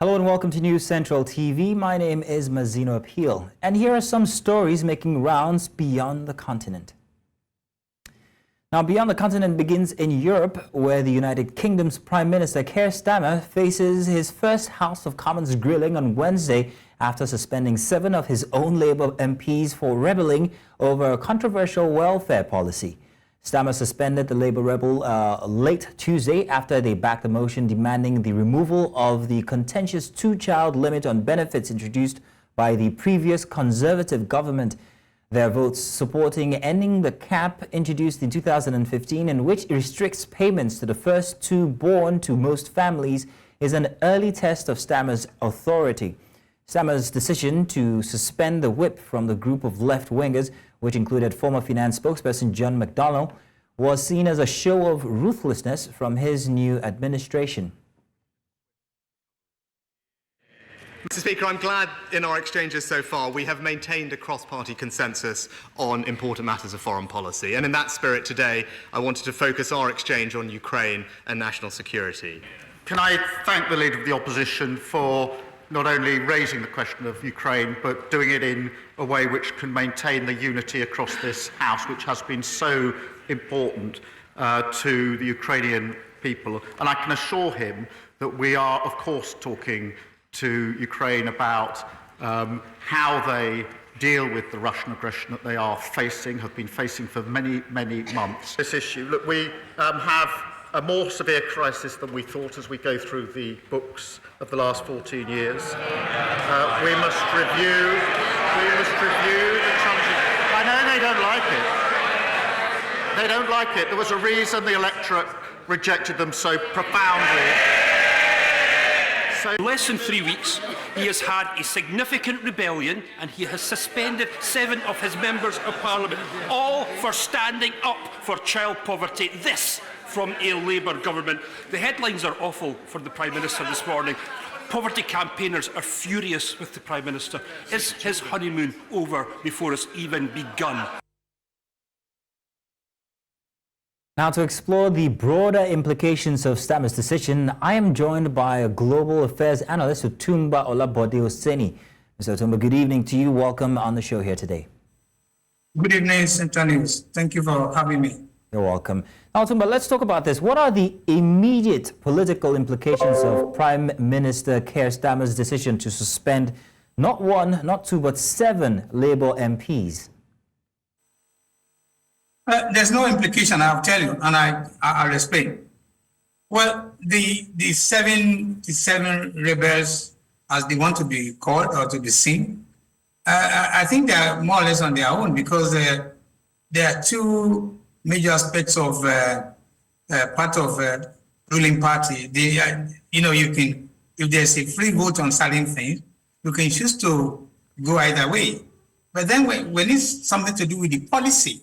Hello and welcome to News Central TV. My name is Mazino Appeal, and here are some stories making rounds beyond the continent. Now, beyond the continent begins in Europe, where the United Kingdom's Prime Minister Keir Starmer faces his first House of Commons grilling on Wednesday after suspending 7 of his own Labour MPs for rebelling over a controversial welfare policy. Starmer suspended the Labour rebel late Tuesday after they backed a motion demanding the removal of the contentious 2-child limit on benefits introduced by the previous Conservative government. Their votes supporting ending the cap introduced in 2015, in which it restricts payments to the first 2 born to most families, is an early test of Starmer's authority. Starmer's decision to suspend the whip from the group of left-wingers, which included former finance spokesperson John McDonnell, was seen as a show of ruthlessness from his new administration. Mr. Speaker, I'm glad in our exchanges so far we have maintained a cross-party consensus on important matters of foreign policy. And in that spirit today, I wanted to focus our exchange on Ukraine and national security. Can I thank the Leader of the Opposition for not only raising the question of Ukraine, but doing it in a way which can maintain the unity across this House, which has been so important to the Ukrainian people. And I can assure him that we are, of course, talking to Ukraine about how they deal with the Russian aggression that they are facing, have been facing for many, many months. This issue, look, we have a more severe crisis than we thought as we go through the books of the last 14 years. We must review the challenges. I know they don't like it. They don't like it. There was a reason the electorate rejected them so profoundly. In less than 3 weeks, he has had a significant rebellion and he has suspended 7 of his members of parliament, all for standing up for child poverty. This from a Labour government. The headlines are awful for the Prime Minister this morning. Poverty campaigners are furious with the Prime Minister. Is his honeymoon over before it's even begun? Now, to explore the broader implications of Starmer's decision, I am joined by a global affairs analyst, Otunba Olabode Oseni. Mr. Otunba, good evening to you. Welcome on the show here today. Good evening, Central News. Thank you for having me. You're welcome. Now, Otunba, let's talk about this. What are the immediate political implications of Prime Minister Keir Starmer's decision to suspend not 1, not 2, but 7 Labour MPs? There's no implication, I'll tell you, and I'll explain. Well, the seven rebels, as they want to be called or to be seen, I think they are more or less on their own, because there are 2 major aspects of part of ruling party. You can, if there's a free vote on certain things, you can choose to go either way. But then when it's something to do with the policy,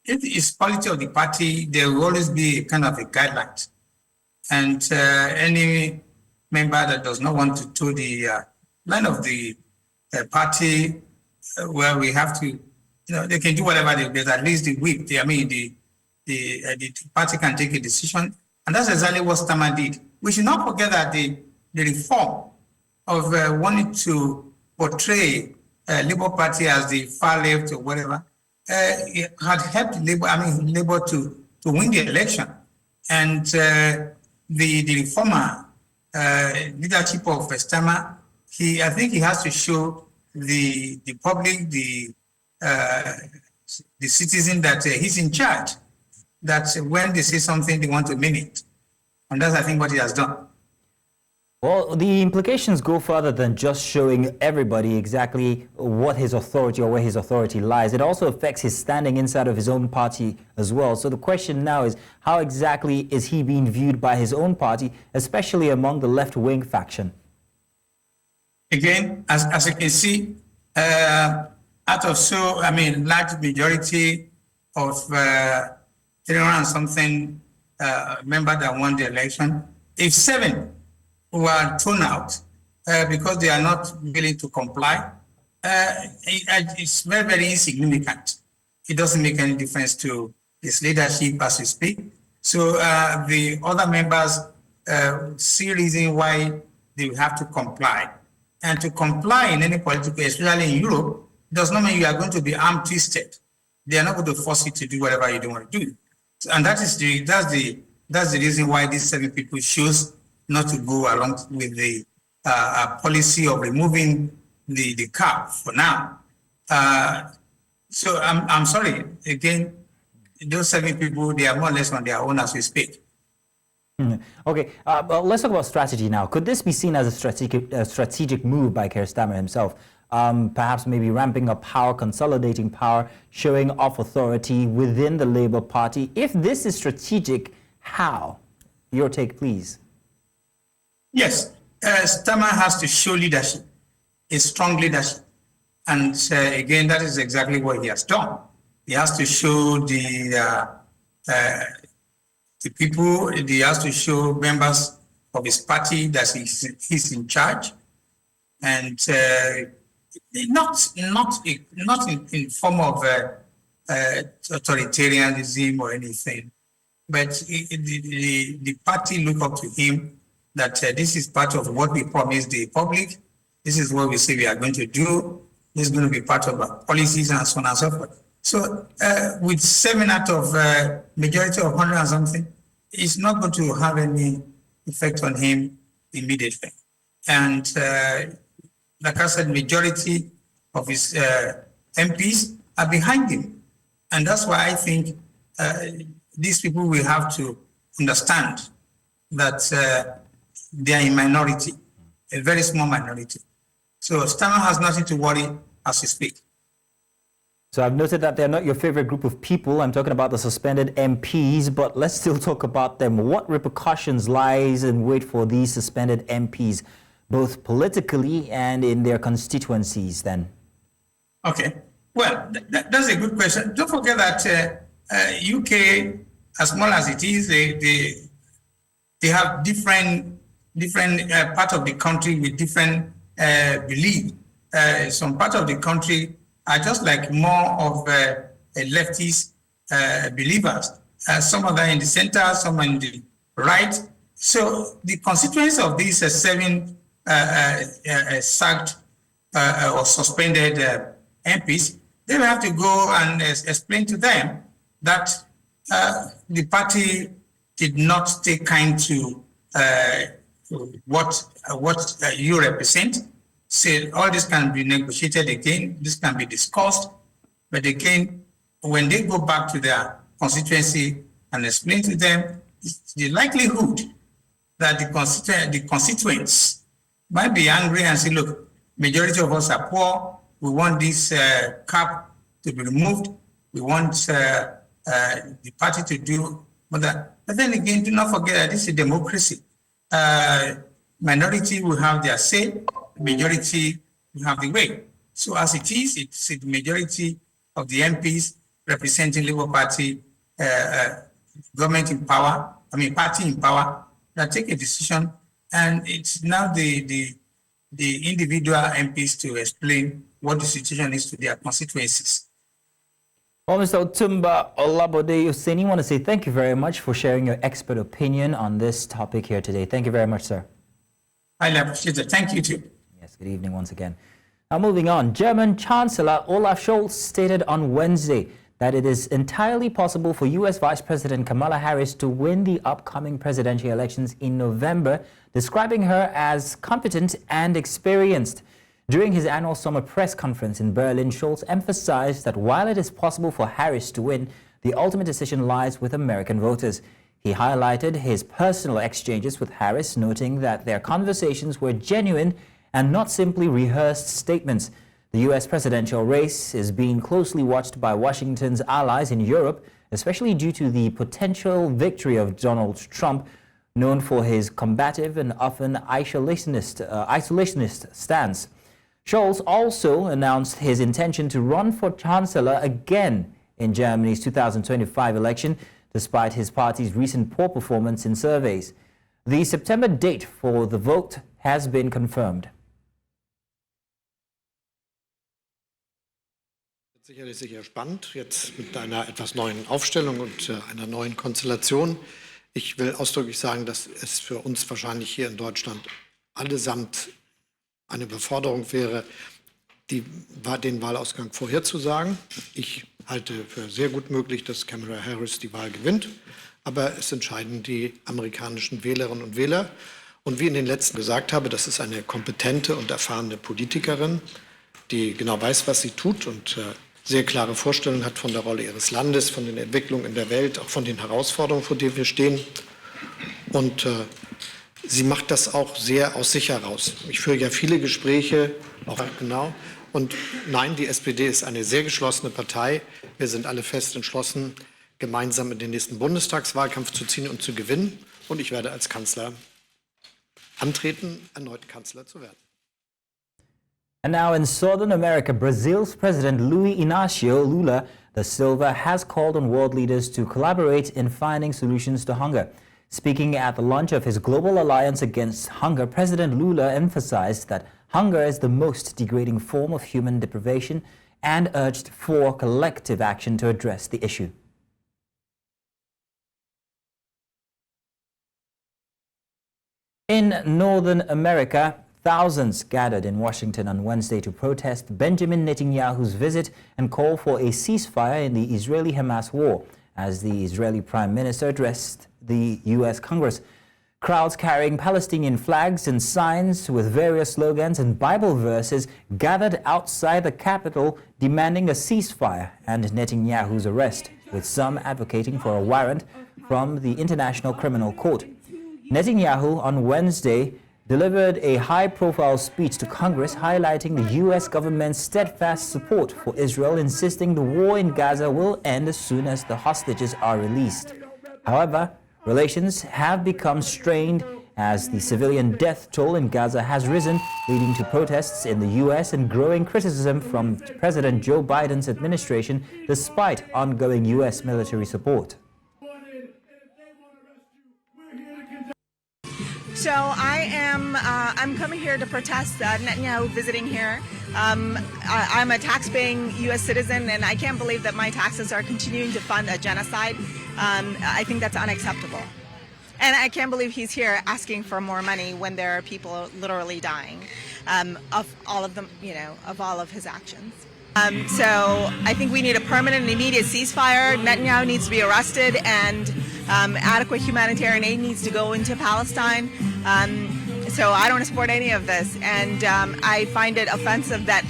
if it's policy of the party, there will always be a kind of a guideline. And any member that does not want to toe the line of the party, where we have to, they can do whatever they do, at least the whip. The party can take a decision. And that's exactly what Starmer did. We should not forget that the reform of wanting to portray Labour Party as the far left or whatever, it had helped Labour to win the election. And the reformer leadership of Starmer, I think he has to show the public, the citizen, that he's in charge, that when they say something, they want to mean it. And that's, I think, what he has done. Well, the implications go further than just showing everybody exactly what his authority or where his authority lies. It also affects his standing inside of his own party as well. So the question now is, how exactly is he being viewed by his own party, especially among the left-wing faction? Again, as you can see, out of large majority of 300 and something members that won the election, if 7 were thrown out because they are not willing to comply, it's very, very insignificant. It doesn't make any difference to his leadership as we speak. So the other members see reason why they will have to comply. And to comply in any political, especially in Europe, does not mean you are going to be arm twisted. They are not going to force you to do whatever you don't want to do. And that's the reason why these 7 people choose not to go along with the policy of removing the cap for now. So I'm sorry, again, those 7 people, they are more or less on their own as we speak. Okay, well, let's talk about strategy now. Could this be seen as a strategic move by Keir Starmer himself? Perhaps maybe ramping up power, consolidating power, showing off authority within the Labour Party. If this is strategic, how? Your take, please. Yes, Starmer has to show leadership, a strong leadership. And again, that is exactly what he has done. He has to show the people, he has to show members of his party that he's in charge. And not in form of authoritarianism or anything, but the party look up to him that this is part of what we promised the public. This is what we say we are going to do. This is going to be part of our policies and so on and so forth. So with 7 out of majority of 100 and something, it's not going to have any effect on him immediately. And like I said, majority of his MPs are behind him. And that's why I think these people will have to understand that they are in minority, a very small minority. So Starmer has nothing to worry as we speak. So I've noted that they're not your favorite group of people. I'm talking about the suspended MPs, but let's still talk about them. What repercussions lies in wait for these suspended MPs, both politically and in their constituencies then? Okay, well, that's a good question. Don't forget that UK, as small as it is, they have different part of the country with different belief. Some part of the country are just like more of leftist believers. Some are in the center, some are in the right. So the consequence of these 7 sacked or suspended MPs, they will have to go and explain to them that the party did not take kind to what you represent. So all this can be negotiated again, this can be discussed, but again, when they go back to their constituency and explain to them, the likelihood that the constituents might be angry and say, look, majority of us are poor, we want this cap to be removed, we want the party to do that. But then again, do not forget that this is democracy. Minority will have their say, majority will have the way. So as it is, it's the majority of the MPs representing Labour Party, government in power, party in power, that take a decision, and it's now the individual MPs to explain what the situation is to their constituencies. Well, Mr. Otunba, Olabode, Oseni, I want to say thank you very much for sharing your expert opinion on this topic here today. Thank you very much, sir. I appreciate it. Thank you too. Yes, good evening once again. Now moving on, German Chancellor Olaf Scholz stated on Wednesday that it is entirely possible for U.S. Vice President Kamala Harris to win the upcoming presidential elections in November, describing her as competent and experienced. During his annual summer press conference in Berlin, Scholz emphasized that while it is possible for Harris to win, the ultimate decision lies with American voters. He highlighted his personal exchanges with Harris, noting that their conversations were genuine and not simply rehearsed statements. The U.S. presidential race is being closely watched by Washington's allies in Europe, especially due to the potential victory of Donald Trump, known for his combative and often isolationist stance. Scholz also announced his intention to run for chancellor again in Germany's 2025 election, despite his party's recent poor performance in surveys. The September date for the vote has been confirmed. Sicherlich sehr spannend, jetzt mit einer etwas neuen Aufstellung und einer neuen Konstellation. Ich will ausdrücklich sagen, dass es für uns wahrscheinlich hier in Deutschland allesamt eine Überforderung wäre, den Wahlausgang vorherzusagen. Ich halte für sehr gut möglich, dass Kamala Harris die Wahl gewinnt. Aber es entscheiden die amerikanischen Wählerinnen und Wähler. Und wie in den letzten gesagt habe, das ist eine kompetente und erfahrene Politikerin, die genau weiß, was sie tut und sehr klare Vorstellungen hat von der Rolle ihres Landes, von den Entwicklungen in der Welt, auch von den Herausforderungen, vor denen wir stehen. Und sie macht das auch sehr aus sich heraus. Ich führe ja viele Gespräche, auch genau. Und nein, die SPD ist eine sehr geschlossene Partei. Wir sind alle fest entschlossen, gemeinsam in den nächsten Bundestagswahlkampf zu ziehen und zu gewinnen. Und ich werde als Kanzler antreten, erneut Kanzler zu werden. And now in Southern America, Brazil's President Luiz Inácio Lula da Silva has called on world leaders to collaborate in finding solutions to hunger. Speaking at the launch of his Global Alliance Against Hunger, President Lula emphasized that hunger is the most degrading form of human deprivation and urged for collective action to address the issue. In Northern America, thousands gathered in Washington on Wednesday to protest Benjamin Netanyahu's visit and call for a ceasefire in the Israeli-Hamas war as the Israeli Prime Minister addressed the U.S. Congress. Crowds carrying Palestinian flags and signs with various slogans and Bible verses gathered outside the Capitol demanding a ceasefire and Netanyahu's arrest, with some advocating for a warrant from the International Criminal Court. Netanyahu on Wednesday delivered a high-profile speech to Congress highlighting the U.S. government's steadfast support for Israel, insisting the war in Gaza will end as soon as the hostages are released. However, relations have become strained as the civilian death toll in Gaza has risen, leading to protests in the U.S. and growing criticism from President Joe Biden's administration despite ongoing U.S. military support. So I'm coming here to protest Netanyahu visiting here. I'm a tax-paying U.S. citizen, and I can't believe that my taxes are continuing to fund a genocide. I think that's unacceptable. And I can't believe he's here asking for more money when there are people literally dying of all of them, of all of his actions. So I think we need a permanent and immediate ceasefire. Netanyahu needs to be arrested, and adequate humanitarian aid needs to go into Palestine. So I don't support any of this, and I find it offensive that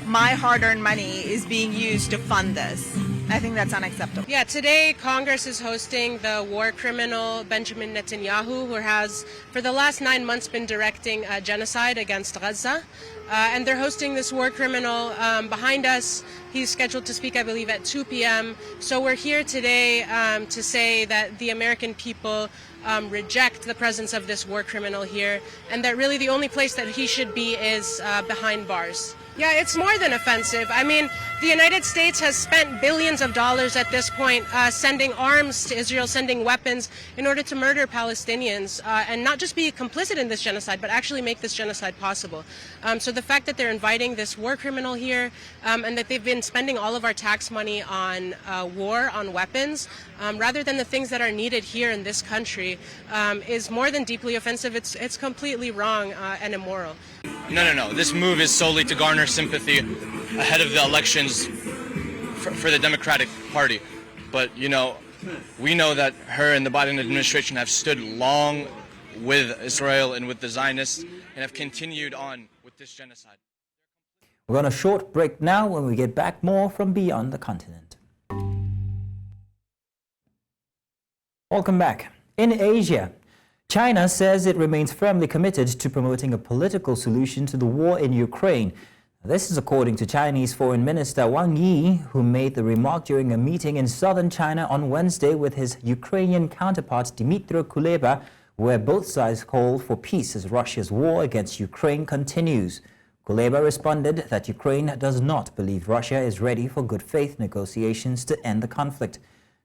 my hard-earned money is being used to fund this. I think that's unacceptable. Yeah, today Congress is hosting the war criminal Benjamin Netanyahu, who has for the last 9 months been directing genocide against Gaza. And they're hosting this war criminal behind us. He's scheduled to speak, I believe, at 2 p.m. So we're here today to say that the American people reject the presence of this war criminal here, and that really the only place that he should be is behind bars. Yeah, it's more than offensive. I mean, the United States has spent billions of dollars at this point sending arms to Israel, sending weapons in order to murder Palestinians and not just be complicit in this genocide, but actually make this genocide possible. So the fact that they're inviting this war criminal here and that they've been spending all of our tax money on war, on weapons, rather than the things that are needed here in this country is more than deeply offensive. It's completely wrong and immoral. No. This move is solely to garner sympathy ahead of the elections for the Democratic Party. But, we know that her and the Biden administration have stood long with Israel and with the Zionists and have continued on with this genocide. We're on a short break now. When we get back, more from beyond the continent. Welcome back. In Asia, China says it remains firmly committed to promoting a political solution to the war in Ukraine. This is according to Chinese Foreign Minister Wang Yi, who made the remark during a meeting in southern China on Wednesday with his Ukrainian counterpart Dmytro Kuleba, where both sides called for peace as Russia's war against Ukraine continues. Kuleba responded that Ukraine does not believe Russia is ready for good faith negotiations to end the conflict.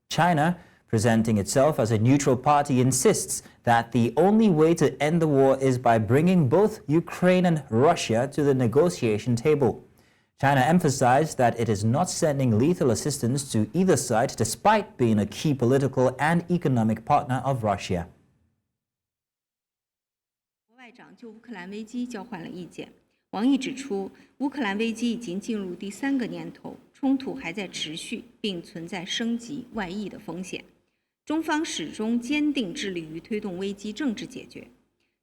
China, presenting itself as a neutral party, insists that the only way to end the war is by bringing both Ukraine and Russia to the negotiation table. China emphasized that it is not sending lethal assistance to either side despite being a key political and economic partner of Russia. 长就乌克兰危机交换了意见。王毅指出，乌克兰危机已经进入第3个年头，冲突还在持续，并存在升级外溢的风险。中方始终坚定致力于推动危机政治解决。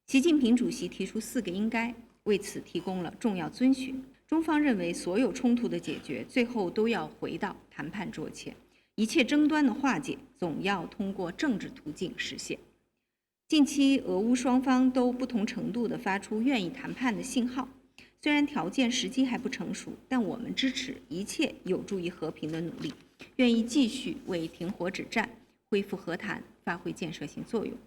习近平主席提出4个应该，为此提供了重要遵循。中方认为，所有冲突的解决最后都要回到谈判桌前，一切争端的化解总要通过政治途径实现。近期，俄乌双方都不同程度地发出愿意谈判的信号。虽然条件时机还不成熟，但我们支持一切有助于和平的努力，愿意继续为停火止战、恢复和谈发挥建设性作用。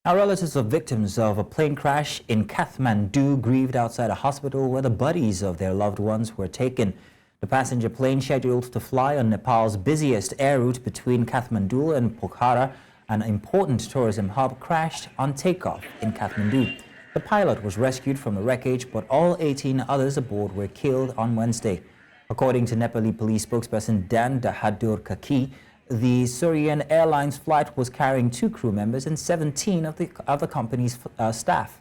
Now, relatives of victims of a plane crash in Kathmandu grieved outside a hospital where the bodies of their loved ones were taken. The passenger plane scheduled to fly on Nepal's busiest air route between Kathmandu and Pokhara, an important tourism hub, crashed on takeoff in Kathmandu. The pilot was rescued from the wreckage, but all 18 others aboard were killed on Wednesday. According to Nepali police spokesperson Dan Dahadur Kaki, the Syrian Airlines flight was carrying 2 crew members and 17 of the company's staff.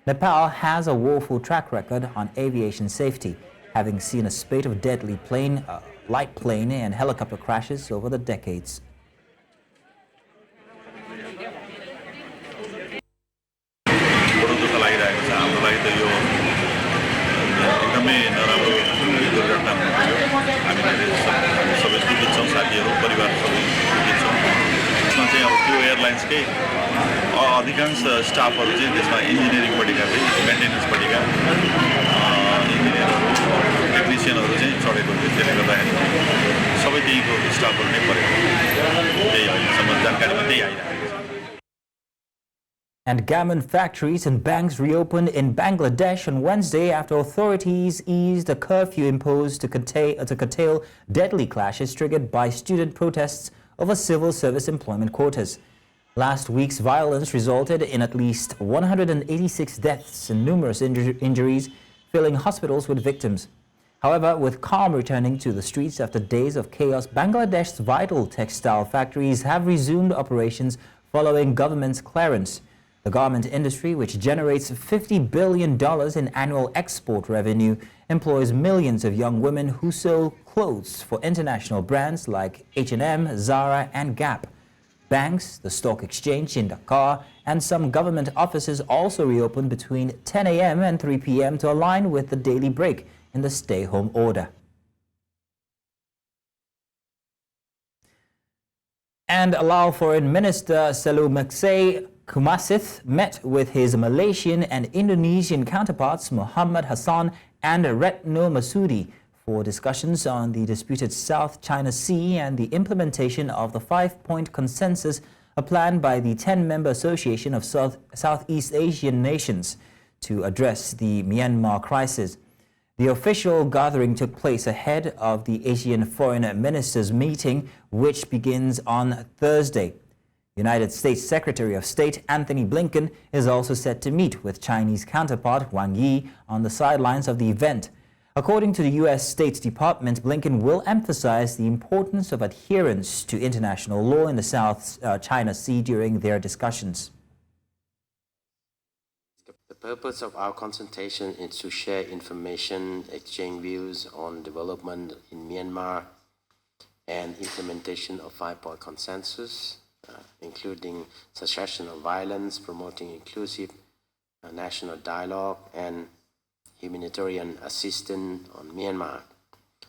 Nepal has a woeful track record on aviation safety, having seen a spate of deadly light plane and helicopter crashes over the decades. Airlines के अधिकांश स्टाफहरु चाहिँ त्यसमा engineering पढेका थिए maintenance पढेका इन्जिनियरहरु टेक्निशियनहरु चाहिँ चढेको थियो त्यसले गर्दाखेरि सबै त्यहीको स्टाफहरु नै परेको त्यही अहिलेसम्म जानकारीमा त्यही आइरहेको छ। And garment factories and banks reopened in Bangladesh on Wednesday after authorities eased a curfew imposed to curtail deadly clashes triggered by student protests over civil service employment quotas. Last week's violence resulted in at least 186 deaths and numerous injuries, filling hospitals with victims. However, with calm returning to the streets after days of chaos, Bangladesh's vital textile factories have resumed operations following government's clearance. The garment industry, which generates $50 billion in annual export revenue, employs millions of young women who sew clothes for international brands like H&M, Zara, and Gap. Banks, the stock exchange in Dhaka, and some government offices also reopened between 10 a.m. and 3 p.m. to align with the daily break in the stay-home order. And Lao Foreign Minister Selamatse Kumasith met with his Malaysian and Indonesian counterparts Muhammad Hassan and Retno Masudi for discussions on the disputed South China Sea and the implementation of the 5-point consensus, a plan by the 10-member Association of Southeast Asian Nations to address the Myanmar crisis. The official gathering took place ahead of the Asian Foreign Ministers meeting, which begins on Thursday. United States Secretary of State Anthony Blinken is also set to meet with Chinese counterpart Wang Yi on the sidelines of the event. According to the U.S. State Department, Blinken will emphasize the importance of adherence to international law in the South China Sea during their discussions. The purpose of our consultation is to share information, exchange views on development in Myanmar and implementation of 5-point consensus, including cessation of violence, promoting inclusive national dialogue, and humanitarian assistance on Myanmar.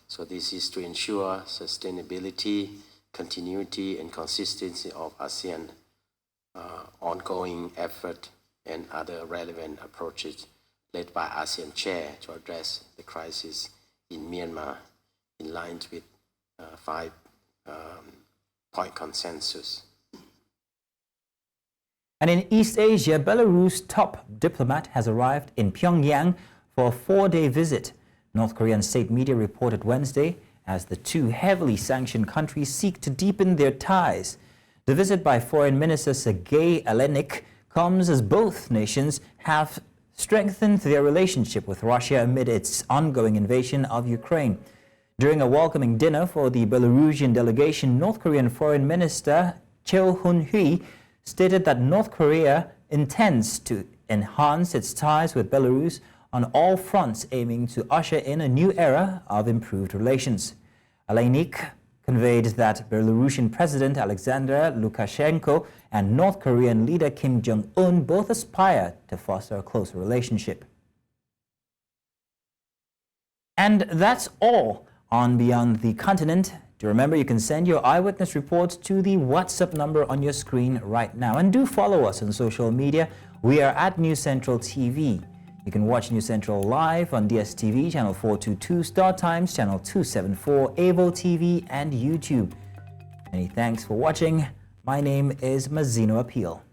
So this is to ensure sustainability, continuity, and consistency of ASEAN ongoing effort and other relevant approaches led by ASEAN Chair to address the crisis in Myanmar in line with 5-point consensus. And in East Asia, Belarus' top diplomat has arrived in Pyongyang for a 4-day visit. North Korean state media reported Wednesday as the two heavily sanctioned countries seek to deepen their ties. The visit by Foreign Minister Sergei Alenik comes as both nations have strengthened their relationship with Russia amid its ongoing invasion of Ukraine. During a welcoming dinner for the Belarusian delegation, North Korean Foreign Minister Cho Hun-hui, stated that North Korea intends to enhance its ties with Belarus on all fronts, aiming to usher in a new era of improved relations. Alainik conveyed that Belarusian President Alexander Lukashenko and North Korean leader Kim Jong-un both aspire to foster a closer relationship. And that's all on Beyond the Continent. Do remember you can send your eyewitness reports to the WhatsApp number on your screen right now. And do follow us on social media. We are at News Central TV. You can watch News Central live on DSTV, channel 422, Star Times, channel 274, Avo TV, and YouTube. Many thanks for watching. My name is Mazino Appeal.